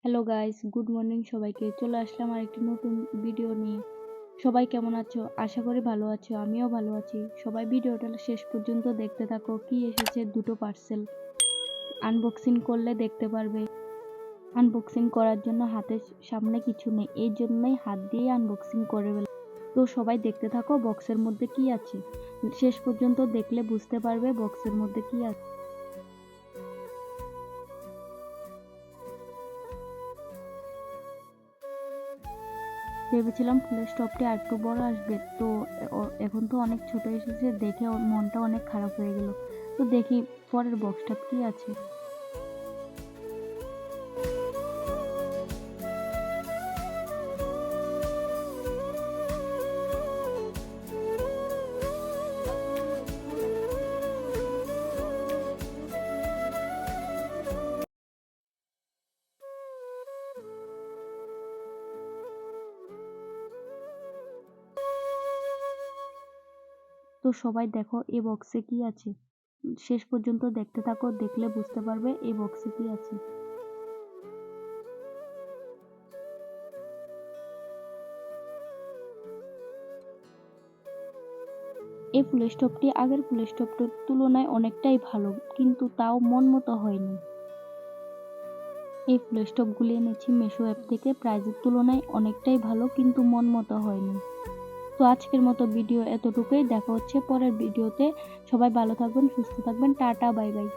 Hello guys, good morning সবাইকে। চলে আসলাম আরেকটি নতুন ভিডিও নিয়ে। সবাই কেমন আছো? আশা করি ভালো আছো। আমিও ভালো আছি। সবাই ভিডিওটা শেষ পর্যন্ত দেখতে থাকো। কি এসেছে? দুটো পার্সেল আনবক্সিং করলে দেখতে পারবে। আনবক্সিং করার জন্য হাতের সামনে কিছু নেই, এই জন্যই হাত দিয়ে আনবক্সিং করে ফেলে। তো সবাই দেখতে থাকো বক্সের মধ্যে কি আছে। শেষ পর্যন্ত দেখলে বুঝতে পারবে বক্সের মধ্যে কি আছে। ভেবেছিলাম ফুলের স্টপটি আরেকটু বড় আসবে, তো এখন তো অনেক ছোট এসেছে, দেখে ওর মনটা অনেক খারাপ হয়ে গেল। তো দেখি পরের বক্সটা কি আছে। তো সবাই দেখো এই বক্সে কি আছে। শেষ পর্যন্ত দেখতে থাকো, দেখলে বুঝতে পারবে এই বক্সে কি আছে। এই ফুলের স্টপটি আগের ফুলের স্টপটির তুলনায় অনেকটাই ভালো, কিন্তু তাও মন মতো হয়নি। এই ফুলের স্টপগুলি এনেছি মিশো অ্যাপ থেকে, প্রাইজের তুলনায় অনেকটাই ভালো, কিন্তু মন মতো হয়নি। তো আজকের মতো ভিডিও এতটুকুই। দেখা হচ্ছে পরের ভিডিওতে। সবাই ভালো থাকবেন, সুস্থ থাকবেন। Tata, bye bye.